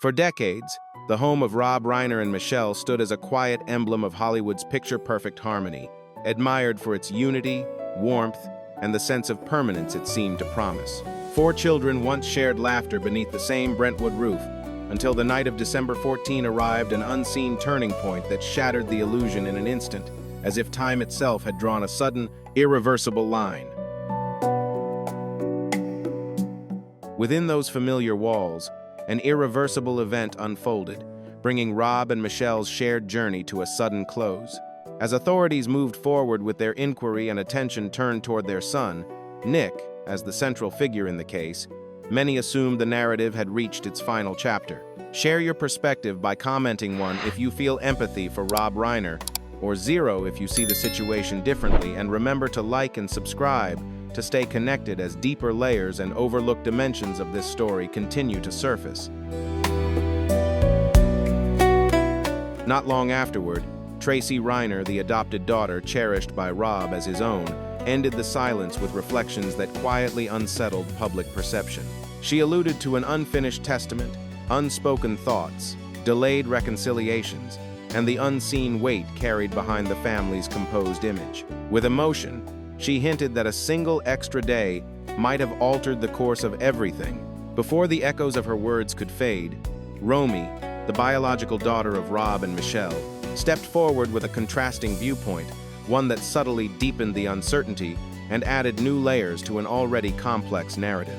For decades, the home of Rob Reiner and Michelle stood as a quiet emblem of Hollywood's picture-perfect harmony, admired for its unity, warmth, and the sense of permanence it seemed to promise. 4 children once shared laughter beneath the same Brentwood roof, until the night of December 14 arrived, an unseen turning point that shattered the illusion in an instant, as if time itself had drawn a sudden, irreversible line. Within those familiar walls, an irreversible event unfolded, bringing Rob and Michelle's shared journey to a sudden close. As authorities moved forward with their inquiry and attention turned toward their son, Nick, as the central figure in the case, many assumed the narrative had reached its final chapter. Share your perspective by commenting 1 if you feel empathy for Rob Reiner, or 0 if you see the situation differently, and remember to like and subscribe to stay connected as deeper layers and overlooked dimensions of this story continue to surface. Not long afterward, Tracy Reiner, the adopted daughter cherished by Rob as his own, ended the silence with reflections that quietly unsettled public perception. She alluded to an unfinished testament, unspoken thoughts, delayed reconciliations, and the unseen weight carried behind the family's composed image. With emotion, she hinted that a single extra day might have altered the course of everything. Before the echoes of her words could fade, Romy, the biological daughter of Rob and Michelle, stepped forward with a contrasting viewpoint, one that subtly deepened the uncertainty and added new layers to an already complex narrative.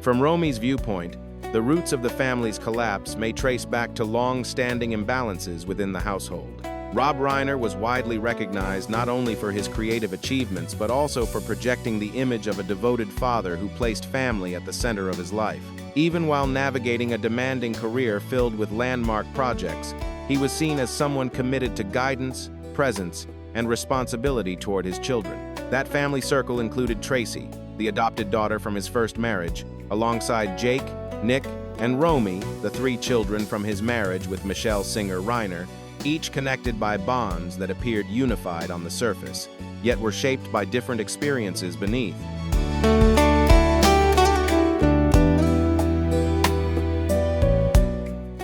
From Romy's viewpoint, the roots of the family's collapse may trace back to long-standing imbalances within the household. Rob Reiner was widely recognized not only for his creative achievements but also for projecting the image of a devoted father who placed family at the center of his life. Even while navigating a demanding career filled with landmark projects, he was seen as someone committed to guidance, presence, and responsibility toward his children. That family circle included Tracy, the adopted daughter from his first marriage, alongside Jake, Nick, and Romy, the 3 children from his marriage with Michelle Singer Reiner, each connected by bonds that appeared unified on the surface, yet were shaped by different experiences beneath.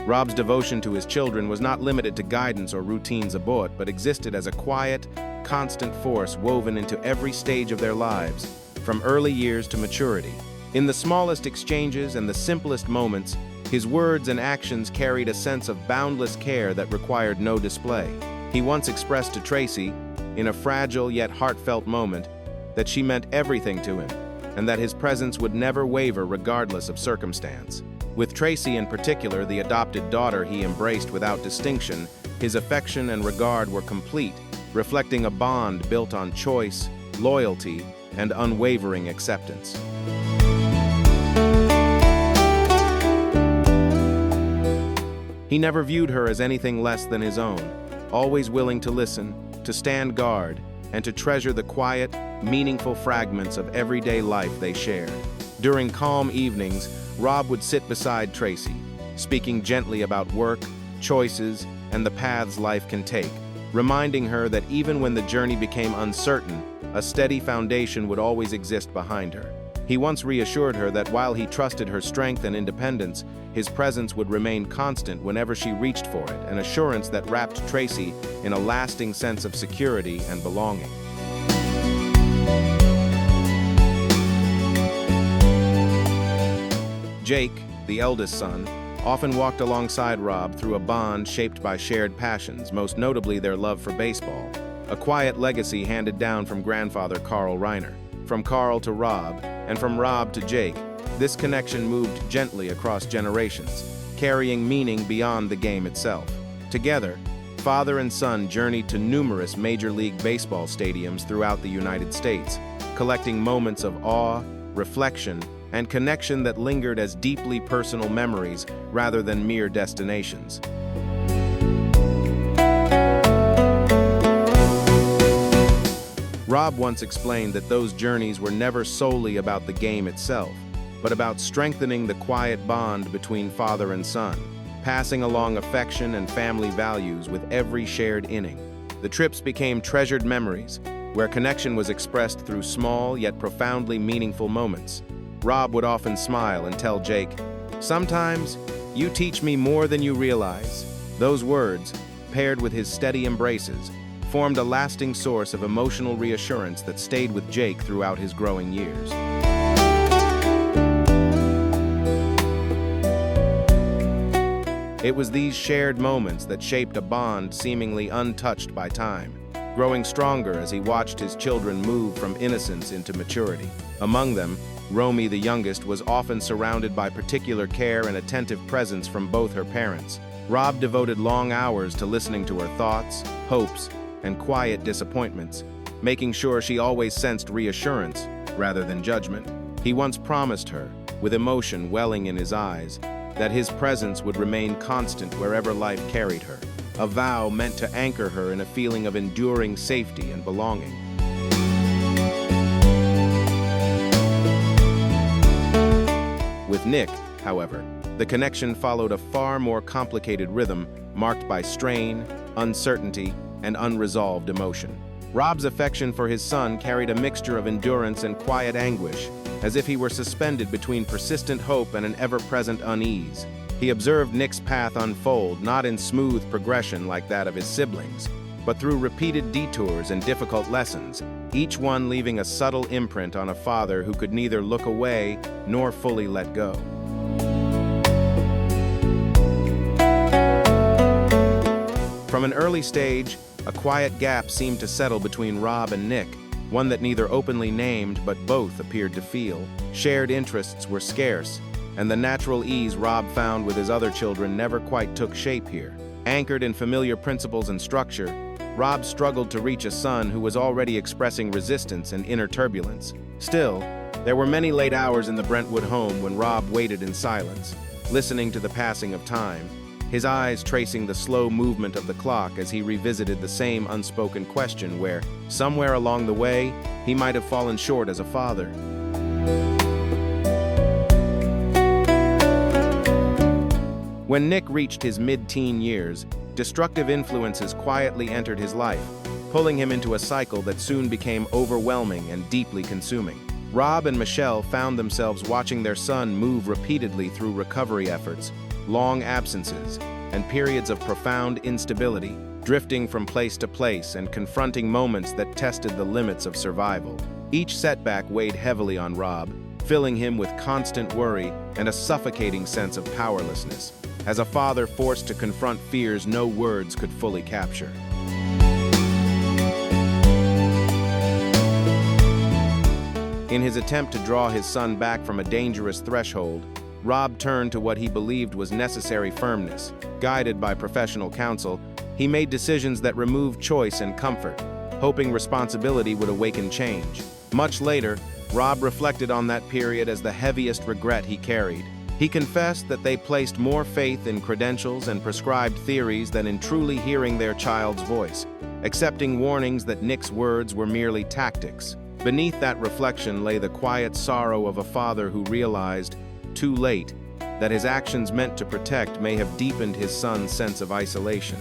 Rob's devotion to his children was not limited to guidance or routines aboard, but existed as a quiet, constant force woven into every stage of their lives, from early years to maturity. In the smallest exchanges and the simplest moments, his words and actions carried a sense of boundless care that required no display. He once expressed to Tracy, in a fragile yet heartfelt moment, that she meant everything to him, and that his presence would never waver regardless of circumstance. With Tracy in particular, the adopted daughter he embraced without distinction, his affection and regard were complete, reflecting a bond built on choice, loyalty, and unwavering acceptance. He never viewed her as anything less than his own, always willing to listen, to stand guard, and to treasure the quiet, meaningful fragments of everyday life they shared. During calm evenings, Rob would sit beside Tracy, speaking gently about work, choices, and the paths life can take, reminding her that even when the journey became uncertain, a steady foundation would always exist behind her. He once reassured her that while he trusted her strength and independence, his presence would remain constant whenever she reached for it, an assurance that wrapped Tracy in a lasting sense of security and belonging. Jake, the eldest son, often walked alongside Rob through a bond shaped by shared passions, most notably their love for baseball, a quiet legacy handed down from grandfather Carl Reiner. From Carl to Rob, and from Rob to Jake, this connection moved gently across generations, carrying meaning beyond the game itself. Together, father and son journeyed to numerous Major League Baseball stadiums throughout the United States, collecting moments of awe, reflection, and connection that lingered as deeply personal memories rather than mere destinations. Rob once explained that those journeys were never solely about the game itself, but about strengthening the quiet bond between father and son, passing along affection and family values with every shared inning. The trips became treasured memories, where connection was expressed through small yet profoundly meaningful moments. Rob would often smile and tell Jake, "Sometimes, you teach me more than you realize." Those words, paired with his steady embraces, formed a lasting source of emotional reassurance that stayed with Jake throughout his growing years. It was these shared moments that shaped a bond seemingly untouched by time, growing stronger as he watched his children move from innocence into maturity. Among them, Romy, the youngest, was often surrounded by particular care and attentive presence from both her parents. Rob devoted long hours to listening to her thoughts, hopes, and quiet disappointments, making sure she always sensed reassurance rather than judgment. He once promised her, with emotion welling in his eyes, that his presence would remain constant wherever life carried her, a vow meant to anchor her in a feeling of enduring safety and belonging. With Nick, however, the connection followed a far more complicated rhythm marked by strain, uncertainty, and unresolved emotion. Rob's affection for his son carried a mixture of endurance and quiet anguish, as if he were suspended between persistent hope and an ever-present unease. He observed Nick's path unfold, not in smooth progression like that of his siblings, but through repeated detours and difficult lessons, each one leaving a subtle imprint on a father who could neither look away nor fully let go. From an early stage, a quiet gap seemed to settle between Rob and Nick, one that neither openly named but both appeared to feel. Shared interests were scarce, and the natural ease Rob found with his other children never quite took shape here. Anchored in familiar principles and structure, Rob struggled to reach a son who was already expressing resistance and inner turbulence. Still, there were many late hours in the Brentwood home when Rob waited in silence, listening to the passing of time, his eyes tracing the slow movement of the clock as he revisited the same unspoken question where, somewhere along the way, he might have fallen short as a father. When Nick reached his mid-teen years, destructive influences quietly entered his life, pulling him into a cycle that soon became overwhelming and deeply consuming. Rob and Michelle found themselves watching their son move repeatedly through recovery efforts, long absences, and periods of profound instability, drifting from place to place and confronting moments that tested the limits of survival. Each setback weighed heavily on Rob, filling him with constant worry and a suffocating sense of powerlessness, as a father forced to confront fears no words could fully capture. In his attempt to draw his son back from a dangerous threshold, Rob turned to what he believed was necessary firmness. Guided by professional counsel, he made decisions that removed choice and comfort, hoping responsibility would awaken change. Much later, Rob reflected on that period as the heaviest regret he carried. He confessed that they placed more faith in credentials and prescribed theories than in truly hearing their child's voice, accepting warnings that Nick's words were merely tactics. Beneath that reflection lay the quiet sorrow of a father who realized, too late, that his actions meant to protect may have deepened his son's sense of isolation.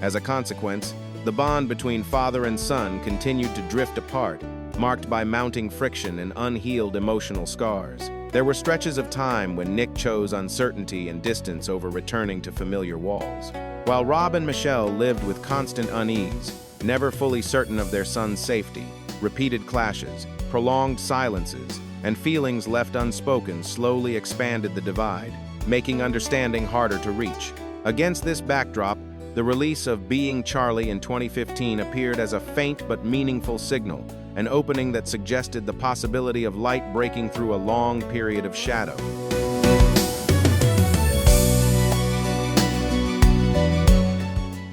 As a consequence, the bond between father and son continued to drift apart, marked by mounting friction and unhealed emotional scars. There were stretches of time when Nick chose uncertainty and distance over returning to familiar walls, while Rob and Michelle lived with constant unease, never fully certain of their son's safety. Repeated clashes, prolonged silences, and feelings left unspoken slowly expanded the divide, making understanding harder to reach. Against this backdrop, the release of Being Charlie in 2015 appeared as a faint but meaningful signal, an opening that suggested the possibility of light breaking through a long period of shadow.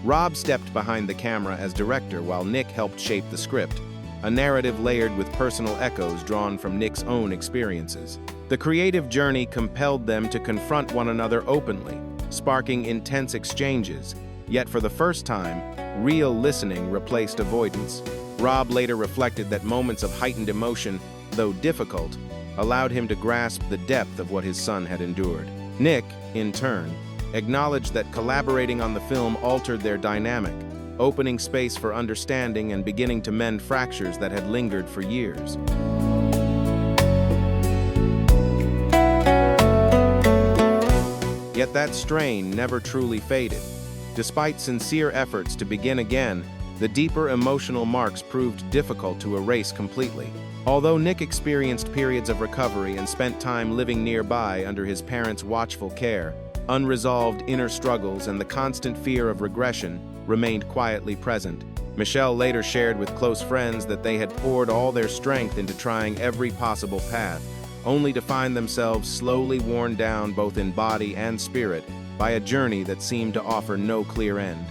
Rob stepped behind the camera as director while Nick helped shape the script, a narrative layered with personal echoes drawn from Nick's own experiences. The creative journey compelled them to confront one another openly, sparking intense exchanges, yet for the first time, real listening replaced avoidance. Rob later reflected that moments of heightened emotion, though difficult, allowed him to grasp the depth of what his son had endured. Nick, in turn, acknowledged that collaborating on the film altered their dynamic, opening space for understanding and beginning to mend fractures that had lingered for years. Yet that strain never truly faded. Despite sincere efforts to begin again, the deeper emotional marks proved difficult to erase completely. Although Nick experienced periods of recovery and spent time living nearby under his parents' watchful care, unresolved inner struggles and the constant fear of regression remained quietly present. Michelle later shared with close friends that they had poured all their strength into trying every possible path, only to find themselves slowly worn down both in body and spirit by a journey that seemed to offer no clear end.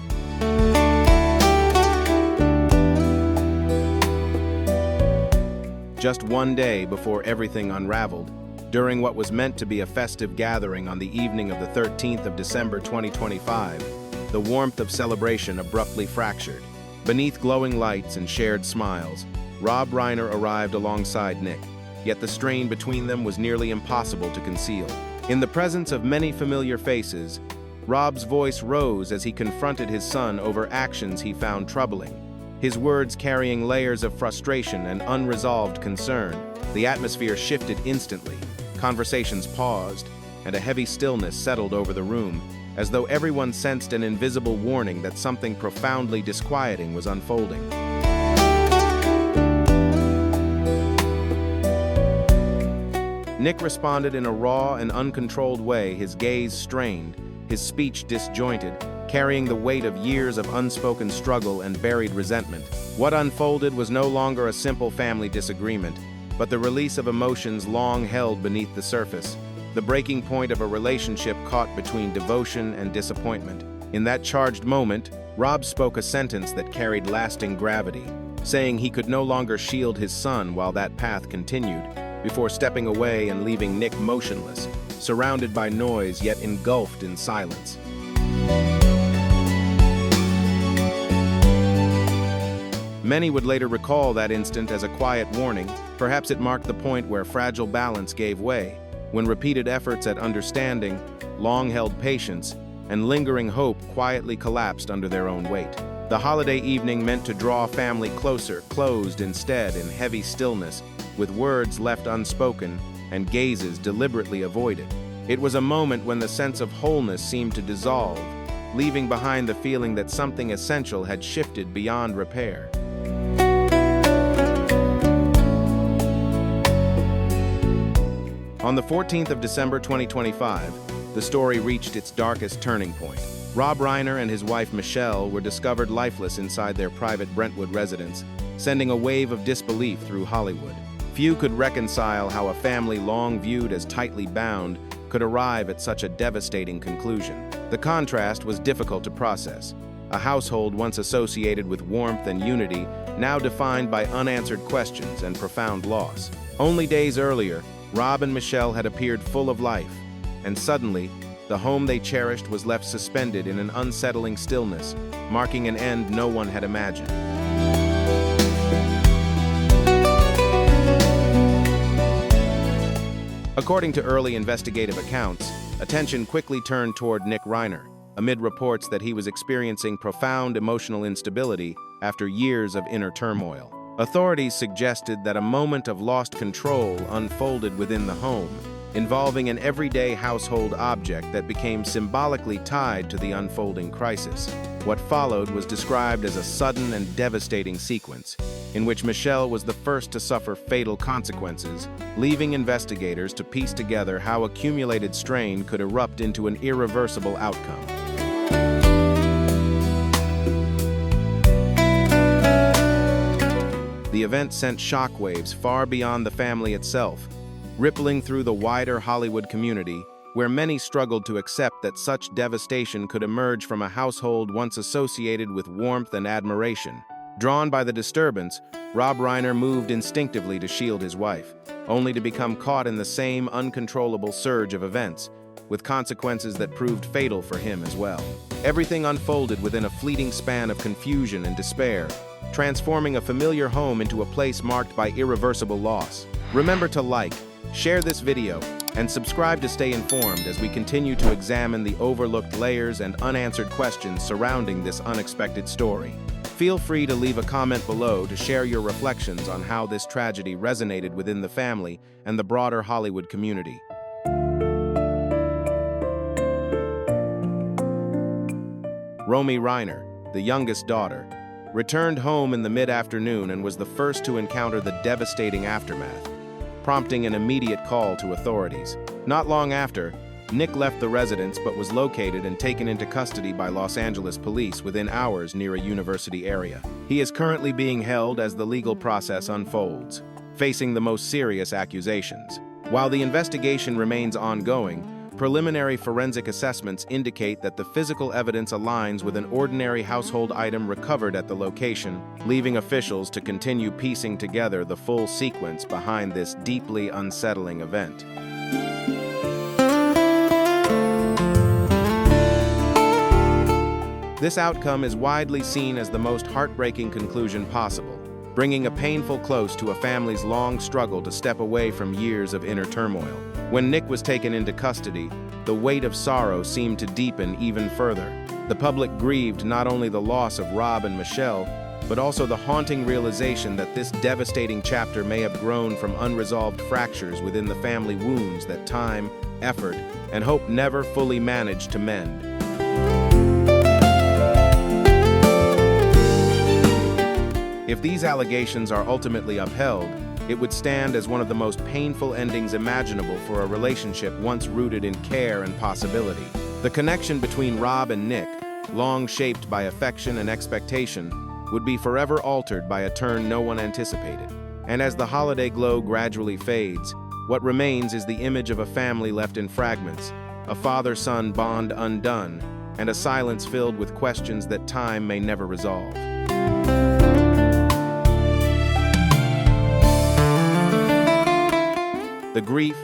Just one day before everything unraveled, during what was meant to be a festive gathering on the evening of the 13th of December 2025, the warmth of celebration abruptly fractured. Beneath glowing lights and shared smiles, Rob Reiner arrived alongside Nick, yet the strain between them was nearly impossible to conceal. In the presence of many familiar faces, Rob's voice rose as he confronted his son over actions he found troubling, his words carrying layers of frustration and unresolved concern. The atmosphere shifted instantly, conversations paused, and a heavy stillness settled over the room, as though everyone sensed an invisible warning that something profoundly disquieting was unfolding. Nick responded in a raw and uncontrolled way, his gaze strained, his speech disjointed, carrying the weight of years of unspoken struggle and buried resentment. What unfolded was no longer a simple family disagreement, but the release of emotions long held beneath the surface, the breaking point of a relationship caught between devotion and disappointment. In that charged moment, Rob spoke a sentence that carried lasting gravity, saying he could no longer shield his son while that path continued, before stepping away and leaving Nick motionless, surrounded by noise yet engulfed in silence. Many would later recall that instant as a quiet warning. Perhaps it marked the point where fragile balance gave way, when repeated efforts at understanding, long-held patience, and lingering hope quietly collapsed under their own weight. The holiday evening meant to draw family closer, closed instead in heavy stillness, with words left unspoken and gazes deliberately avoided. It was a moment when the sense of wholeness seemed to dissolve, leaving behind the feeling that something essential had shifted beyond repair. On the 14th of December 2025, the story reached its darkest turning point. Rob Reiner and his wife Michelle were discovered lifeless inside their private Brentwood residence, sending a wave of disbelief through Hollywood. Few could reconcile how a family long viewed as tightly bound could arrive at such a devastating conclusion. The contrast was difficult to process. A household once associated with warmth and unity, now defined by unanswered questions and profound loss. Only days earlier, Rob and Michelle had appeared full of life, and suddenly, the home they cherished was left suspended in an unsettling stillness, marking an end no one had imagined. According to early investigative accounts, attention quickly turned toward Nick Reiner, amid reports that he was experiencing profound emotional instability after years of inner turmoil. Authorities suggested that a moment of lost control unfolded within the home, involving an everyday household object that became symbolically tied to the unfolding crisis. What followed was described as a sudden and devastating sequence, in which Michelle was the first to suffer fatal consequences, leaving investigators to piece together how accumulated strain could erupt into an irreversible outcome. The event sent shockwaves far beyond the family itself, rippling through the wider Hollywood community, where many struggled to accept that such devastation could emerge from a household once associated with warmth and admiration. Drawn by the disturbance, Rob Reiner moved instinctively to shield his wife, only to become caught in the same uncontrollable surge of events, with consequences that proved fatal for him as well. Everything unfolded within a fleeting span of confusion and despair, transforming a familiar home into a place marked by irreversible loss. Remember to like, share this video, and subscribe to stay informed as we continue to examine the overlooked layers and unanswered questions surrounding this unexpected story. Feel free to leave a comment below to share your reflections on how this tragedy resonated within the family and the broader Hollywood community. Romy Reiner, the youngest daughter, returned home in the mid-afternoon and was the first to encounter the devastating aftermath, prompting an immediate call to authorities. Not long after, Nick left the residence but was located and taken into custody by Los Angeles police within hours near a university area. He is currently being held as the legal process unfolds, facing the most serious accusations. While the investigation remains ongoing, preliminary forensic assessments indicate that the physical evidence aligns with an ordinary household item recovered at the location, leaving officials to continue piecing together the full sequence behind this deeply unsettling event. This outcome is widely seen as the most heartbreaking conclusion possible, bringing a painful close to a family's long struggle to step away from years of inner turmoil. When Nick was taken into custody, the weight of sorrow seemed to deepen even further. The public grieved not only the loss of Rob and Michelle, but also the haunting realization that this devastating chapter may have grown from unresolved fractures within the family wounds that time, effort, and hope never fully managed to mend. If these allegations are ultimately upheld, it would stand as one of the most painful endings imaginable for a relationship once rooted in care and possibility. The connection between Rob and Nick, long shaped by affection and expectation, would be forever altered by a turn no one anticipated. And as the holiday glow gradually fades, what remains is the image of a family left in fragments, a father-son bond undone, and a silence filled with questions that time may never resolve. The grief,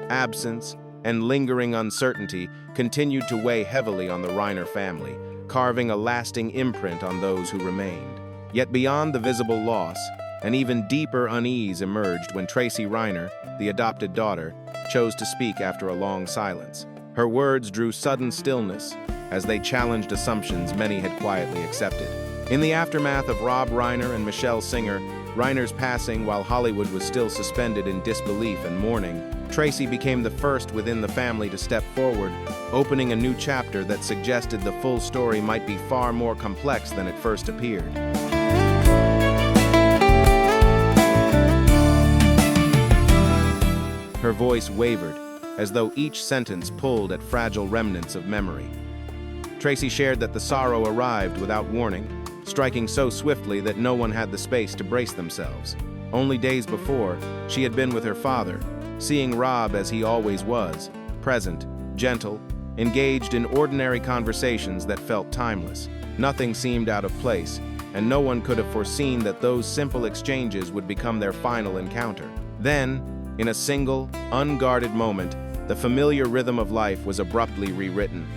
absence, and lingering uncertainty continued to weigh heavily on the Reiner family, carving a lasting imprint on those who remained. Yet beyond the visible loss, an even deeper unease emerged when Tracy Reiner, the adopted daughter, chose to speak after a long silence. Her words drew sudden stillness as they challenged assumptions many had quietly accepted. In the aftermath of Rob Reiner and Michelle Singer, Reiner's passing while Hollywood was still suspended in disbelief and mourning, Tracy became the first within the family to step forward, opening a new chapter that suggested the full story might be far more complex than it first appeared. Her voice wavered, as though each sentence pulled at fragile remnants of memory. Tracy shared that the sorrow arrived without warning, striking so swiftly that no one had the space to brace themselves. Only days before, she had been with her father, seeing Rob as he always was, present, gentle, engaged in ordinary conversations that felt timeless. Nothing seemed out of place, and no one could have foreseen that those simple exchanges would become their final encounter. Then, in a single, unguarded moment, the familiar rhythm of life was abruptly rewritten.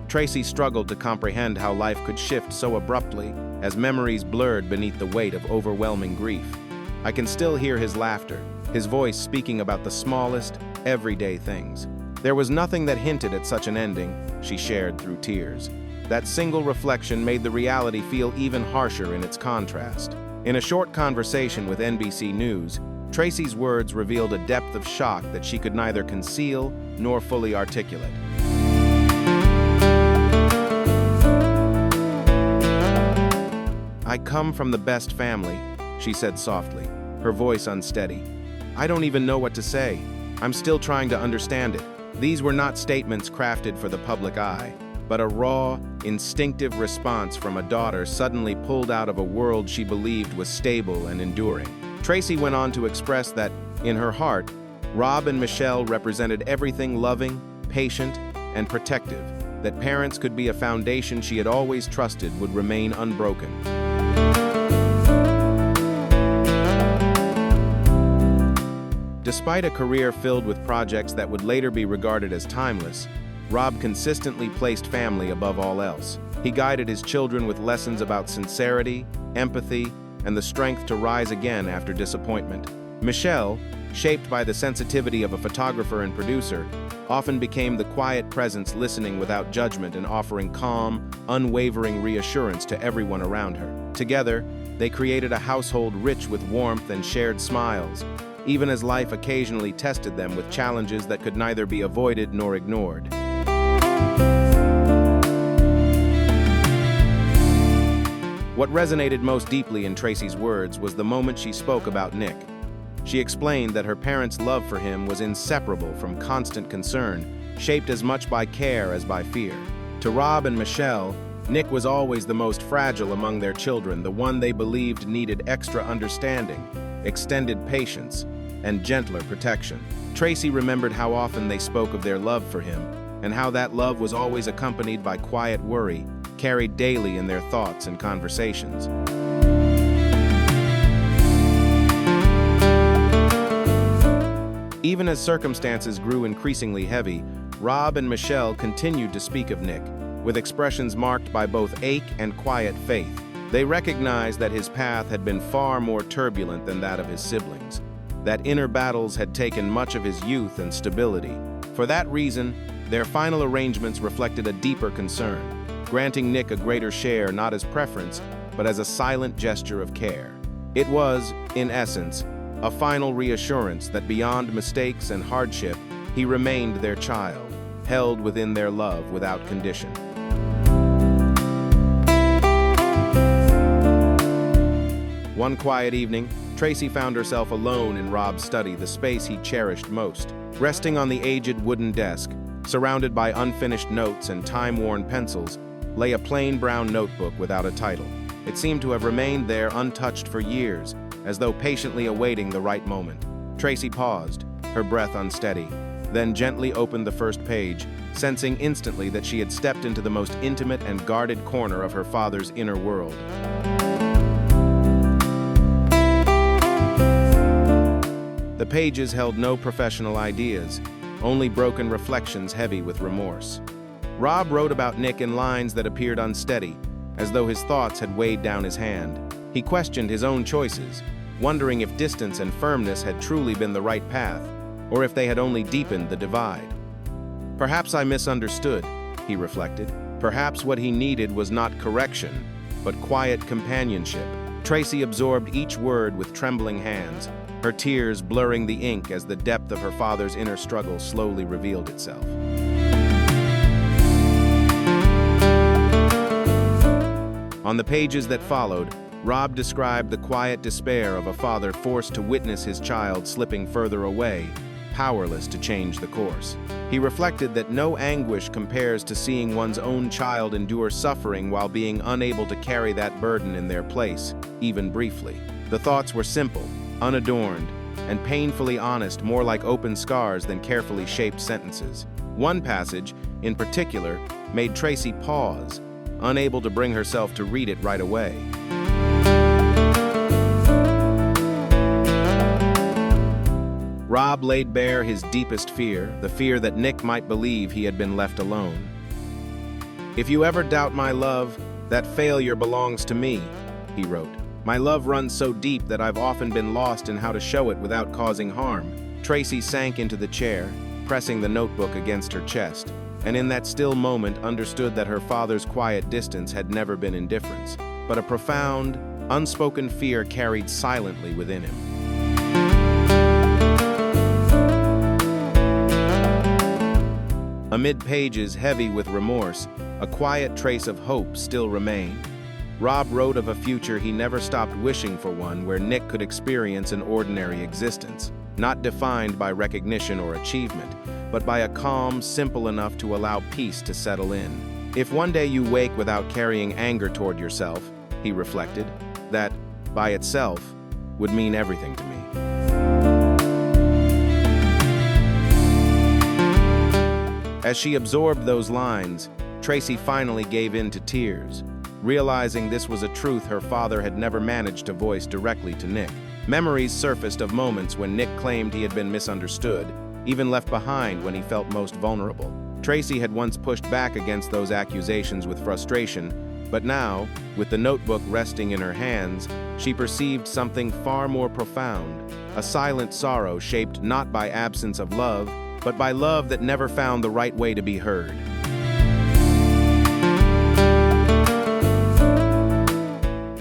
Tracy struggled to comprehend how life could shift so abruptly as memories blurred beneath the weight of overwhelming grief. I can still hear his laughter, his voice speaking about the smallest, everyday things. There was nothing that hinted at such an ending, she shared through tears. That single reflection made the reality feel even harsher in its contrast. In a short conversation with NBC News, Tracy's words revealed a depth of shock that she could neither conceal nor fully articulate. "I come from the best family," she said softly, her voice unsteady. "I don't even know what to say. I'm still trying to understand it." These were not statements crafted for the public eye, but a raw, instinctive response from a daughter suddenly pulled out of a world she believed was stable and enduring. Tracy went on to express that, in her heart, Rob and Michelle represented everything loving, patient, and protective, that parents could be a foundation she had always trusted would remain unbroken. Despite a career filled with projects that would later be regarded as timeless, Rob consistently placed family above all else. He guided his children with lessons about sincerity, empathy, and the strength to rise again after disappointment. Michelle, shaped by the sensitivity of a photographer and producer, often became the quiet presence listening without judgment and offering calm, unwavering reassurance to everyone around her. Together, they created a household rich with warmth and shared smiles, even as life occasionally tested them with challenges that could neither be avoided nor ignored. What resonated most deeply in Tracy's words was the moment she spoke about Nick. She explained that her parents' love for him was inseparable from constant concern, shaped as much by care as by fear. To Rob and Michelle, Nick was always the most fragile among their children, the one they believed needed extra understanding, extended patience, and gentler protection. Tracy remembered how often they spoke of their love for him, and how that love was always accompanied by quiet worry, carried daily in their thoughts and conversations. Even as circumstances grew increasingly heavy, Rob and Michelle continued to speak of Nick, with expressions marked by both ache and quiet faith. They recognized that his path had been far more turbulent than that of his siblings, that inner battles had taken much of his youth and stability. For that reason, their final arrangements reflected a deeper concern, granting Nick a greater share not as preference, but as a silent gesture of care. It was, in essence, a final reassurance that beyond mistakes and hardship, he remained their child, held within their love without condition. One quiet evening, Tracy found herself alone in Rob's study, the space he cherished most. Resting on the aged wooden desk, surrounded by unfinished notes and time-worn pencils, lay a plain brown notebook without a title. It seemed to have remained there untouched for years, as though patiently awaiting the right moment. Tracy paused, her breath unsteady, then gently opened the first page, sensing instantly that she had stepped into the most intimate and guarded corner of her father's inner world. The pages held no professional ideas, only broken reflections heavy with remorse. Rob wrote about Nick in lines that appeared unsteady, as though his thoughts had weighed down his hand. He questioned his own choices, wondering if distance and firmness had truly been the right path, or if they had only deepened the divide. Perhaps I misunderstood, he reflected. Perhaps what he needed was not correction, but quiet companionship. Tracy absorbed each word with trembling hands, her tears blurring the ink as the depth of her father's inner struggle slowly revealed itself. On the pages that followed, Rob described the quiet despair of a father forced to witness his child slipping further away, powerless to change the course. He reflected that no anguish compares to seeing one's own child endure suffering while being unable to carry that burden in their place, even briefly. The thoughts were simple, unadorned, and painfully honest, more like open scars than carefully shaped sentences. One passage, in particular, made Tracy pause, unable to bring herself to read it right away. Rob laid bare his deepest fear, the fear that Nick might believe he had been left alone. "If you ever doubt my love, that failure belongs to me," he wrote. "My love runs so deep that I've often been lost in how to show it without causing harm." Tracy sank into the chair, pressing the notebook against her chest, and in that still moment understood that her father's quiet distance had never been indifference, but a profound, unspoken fear carried silently within him. Amid pages heavy with remorse, a quiet trace of hope still remained. Rob wrote of a future he never stopped wishing for, one where Nick could experience an ordinary existence, not defined by recognition or achievement, but by a calm simple enough to allow peace to settle in. "If one day you wake without carrying anger toward yourself," he reflected, "that, by itself, would mean everything to me." As she absorbed those lines, Tracy finally gave in to tears, realizing this was a truth her father had never managed to voice directly to Nick. Memories surfaced of moments when Nick claimed he had been misunderstood, even left behind when he felt most vulnerable. Tracy had once pushed back against those accusations with frustration, But now, with the notebook resting in her hands, she perceived something far more profound, a silent sorrow shaped not by absence of love, but by love that never found the right way to be heard.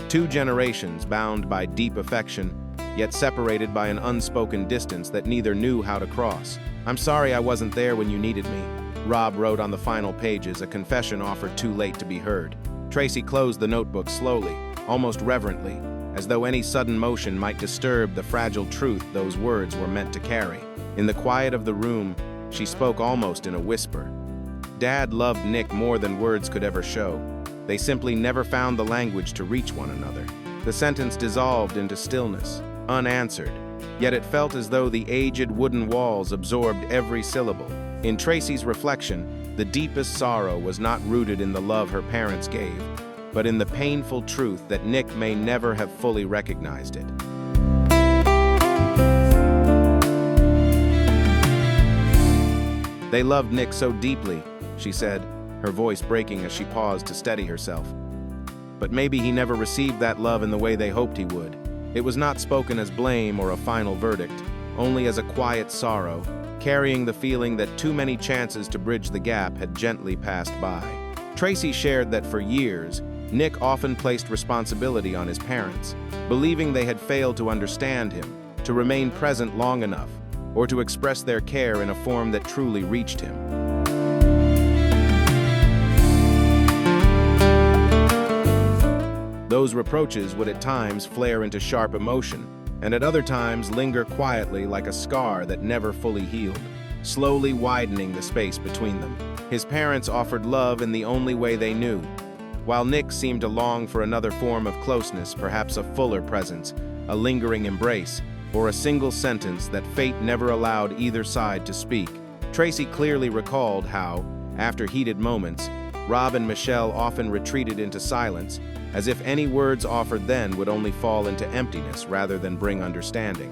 Two generations bound by deep affection, yet separated by an unspoken distance that neither knew how to cross. "I'm sorry I wasn't there when you needed me," Rob wrote on the final pages, a confession offered too late to be heard. Tracy closed the notebook slowly, almost reverently, as though any sudden motion might disturb the fragile truth those words were meant to carry. In the quiet of the room, she spoke almost in a whisper. Dad loved Nick more than words could ever show. They simply never found the language to reach one another. The sentence dissolved into stillness, unanswered, yet it felt as though the aged wooden walls absorbed every syllable. In Tracy's reflection, the deepest sorrow was not rooted in the love her parents gave, but in the painful truth that Nick may never have fully recognized it. "They loved Nick so deeply," she said, her voice breaking as she paused to steady herself. "But maybe he never received that love in the way they hoped he would." It was not spoken as blame or a final verdict, only as a quiet sorrow, carrying the feeling that too many chances to bridge the gap had gently passed by. Tracy shared that for years, Nick often placed responsibility on his parents, believing they had failed to understand him, to remain present long enough, or to express their care in a form that truly reached him. Those reproaches would at times flare into sharp emotion, and at other times linger quietly like a scar that never fully healed, slowly widening the space between them. His parents offered love in the only way they knew, while Nick seemed to long for another form of closeness, perhaps a fuller presence, a lingering embrace, or a single sentence that fate never allowed either side to speak. Tracy clearly recalled how, after heated moments, Rob and Michelle often retreated into silence, as if any words offered then would only fall into emptiness rather than bring understanding.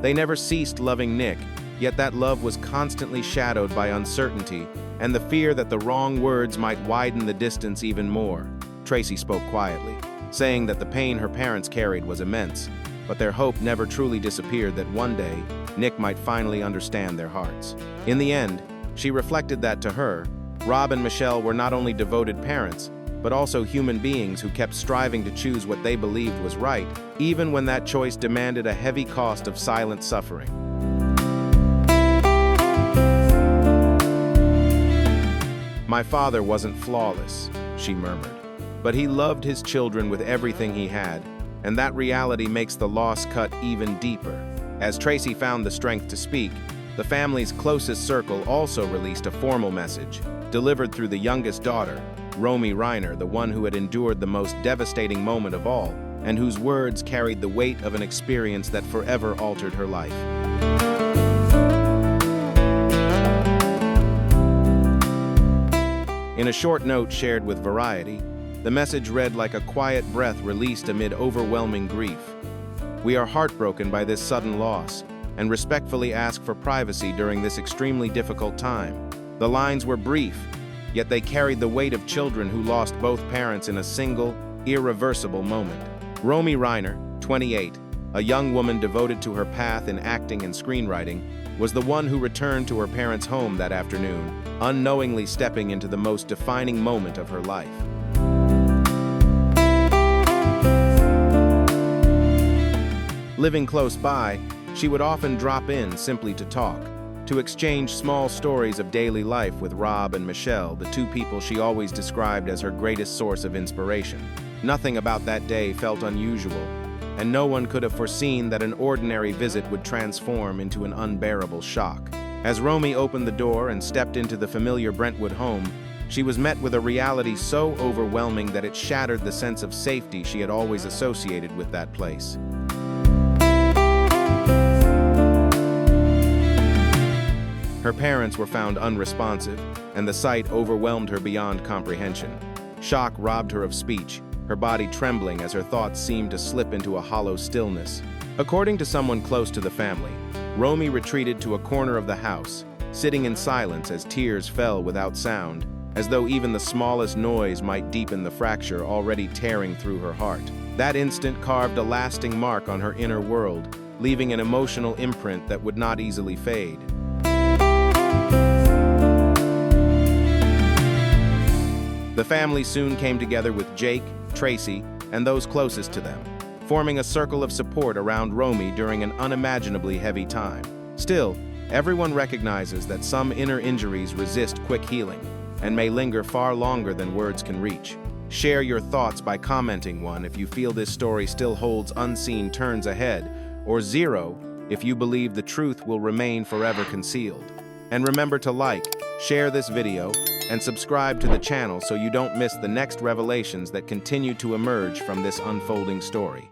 They never ceased loving Nick, yet that love was constantly shadowed by uncertainty and the fear that the wrong words might widen the distance even more. Tracy spoke quietly, saying that the pain her parents carried was immense, but their hope never truly disappeared that one day Nick might finally understand their hearts. In the end, she reflected that to her, Rob and Michelle were not only devoted parents, but also human beings who kept striving to choose what they believed was right, even when that choice demanded a heavy cost of silent suffering. "My father wasn't flawless," she murmured, "but he loved his children with everything he had, and that reality makes the loss cut even deeper." As Tracy found the strength to speak, the family's closest circle also released a formal message, delivered through the youngest daughter, Reiner, the one who had endured the most devastating moment of all, and whose words carried the weight of an experience that forever altered her life. In a short note shared with Variety, the message read like a quiet breath released amid overwhelming grief. "We are heartbroken by this sudden loss, and respectfully ask for privacy during this extremely difficult time." The lines were brief, yet they carried the weight of children who lost both parents in a single, irreversible moment. Reiner, 28, a young woman devoted to her path in acting and screenwriting, was the one who returned to her parents' home that afternoon, unknowingly stepping into the most defining moment of her life. Living close by, she would often drop in simply to talk, to exchange small stories of daily life with Rob and Michelle, the two people she always described as her greatest source of inspiration. Nothing about that day felt unusual, and no one could have foreseen that an ordinary visit would transform into an unbearable shock. As Romy opened the door and stepped into the familiar Brentwood home, she was met with a reality so overwhelming that it shattered the sense of safety she had always associated with that place. Her parents were found unresponsive, and the sight overwhelmed her beyond comprehension. Shock robbed her of speech, her body trembling as her thoughts seemed to slip into a hollow stillness. According to someone close to the family, Romy retreated to a corner of the house, sitting in silence as tears fell without sound, as though even the smallest noise might deepen the fracture already tearing through her heart. That instant carved a lasting mark on her inner world, leaving an emotional imprint that would not easily fade. The family soon came together with Jake, Tracy, and those closest to them, forming a circle of support around Romy during an unimaginably heavy time. Still, everyone recognizes that some inner injuries resist quick healing and may linger far longer than words can reach. Share your thoughts by commenting 1 if you feel this story still holds unseen turns ahead, or 0 if you believe the truth will remain forever concealed. And remember to like, share this video, and subscribe to the channel so you don't miss the next revelations that continue to emerge from this unfolding story.